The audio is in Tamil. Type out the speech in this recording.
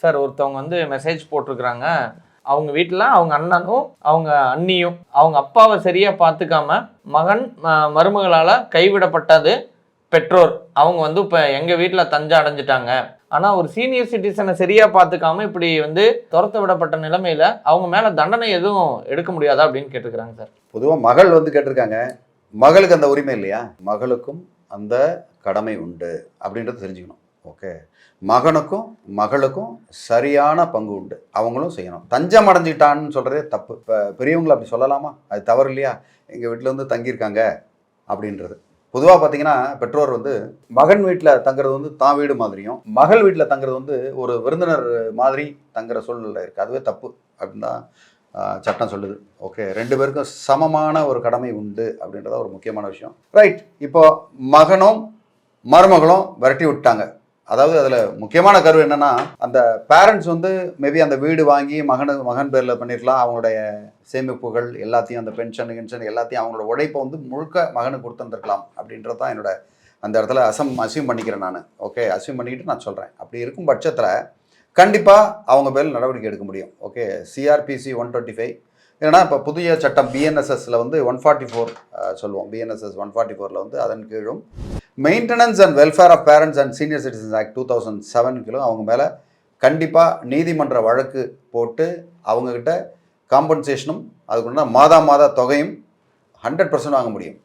சார் ஒருத்தவங்க வந்து மெசேஜ் போட்டிருக்கிறாங்க, அவங்க வீட்டில் அவங்க அண்ணனும் அவங்க அண்ணியும் அவங்க அப்பாவை சரியா பார்த்துக்காம மகன் மருமகளால் கைவிடப்பட்டது பெற்றோர். அவங்க வந்து இப்போ எங்கள் வீட்டில் தஞ்சை அடைஞ்சிட்டாங்க. ஆனால் ஒரு சீனியர் சிட்டிசனை சரியாக பார்த்துக்காம இப்படி வந்து துரத்த விடப்பட்ட நிலைமையில் அவங்க மேலே தண்டனை எதுவும் எடுக்க முடியாதா அப்படின்னு கேட்டுக்கிறாங்க சார். பொதுவாக மகள் வந்து கேட்டிருக்காங்க, மகளுக்கு அந்த உரிமை இல்லையா? மகளுக்கும் அந்த கடமை உண்டு அப்படின்றது தெரிஞ்சுக்கணும். ஓகே, மகனுக்கும் மகளுக்கும் சரியான பங்கு உண்டு, அவங்களும் செய்யணும். தஞ்சம் அடைஞ்சிட்டான்னு சொல்கிறதே தப்பு. இப்போ பெரியவங்களை அப்படி சொல்லலாமா? அது தவறு இல்லையா? எங்கள் வீட்டில் வந்து தங்கியிருக்காங்க அப்படின்றது. பொதுவாக பார்த்தீங்கன்னா பெற்றோர் வந்து மகன் வீட்டில் தங்குறது வந்து தான் வீடு மாதிரியும், மகள் வீட்டில் தங்குறது வந்து ஒரு விருந்தினர் மாதிரி தங்குற சூழ்நிலை இருக்குது. அதுவே தப்பு அப்படின்னு தான் சட்டம் சொல்லுது. ஓகே, ரெண்டு பேருக்கும் சமமான ஒரு கடமை உண்டு அப்படின்றத ஒரு முக்கியமான விஷயம். ரைட், இப்போ மகனும் மருமகளும் விரட்டி விட்டாங்க. அதாவது அதில் முக்கியமான கருவு என்னென்னா, அந்த பேரண்ட்ஸ் வந்து மேபி அந்த வீடு வாங்கி மகன் பேரில் பண்ணியிருக்கலாம். அவங்களுடைய சேமிப்புகள் எல்லாத்தையும், அந்த பென்ஷன் எல்லாத்தையும் அவங்களோட உழைப்பை வந்து முழுக்க மகனுக்கு கொடுத்துருந்துருக்கலாம் அப்படின்றது தான் என்னோட அந்த இடத்துல அசியூம் பண்ணிக்கிறேன் நான். ஓகே, அசியூம் பண்ணிக்கிட்டு நான் சொல்கிறேன். அப்படி இருக்கும் பட்சத்தில் கண்டிப்பாக அவங்க பேரில் நடவடிக்கை எடுக்க முடியும். ஓகே, சிஆர்பிசி 125 ஏன்னா இப்போ புதிய சட்டம் பிஎன்எஸ்எஸ்ல வந்து 144 சொல்லுவோம். பிஎன்எஸ்எஸ் 144 வந்து அதன் கீழும் maintenance and welfare of parents and senior citizens act 2007 கீழும் அவங்க மேலே கண்டிப்பாக நீதிமன்ற வழக்கு போட்டு அவங்கக்கிட்ட காம்பன்சேஷனும் அதுக்குன்னா மாதா தொகையும் 100% வாங்க முடியும்.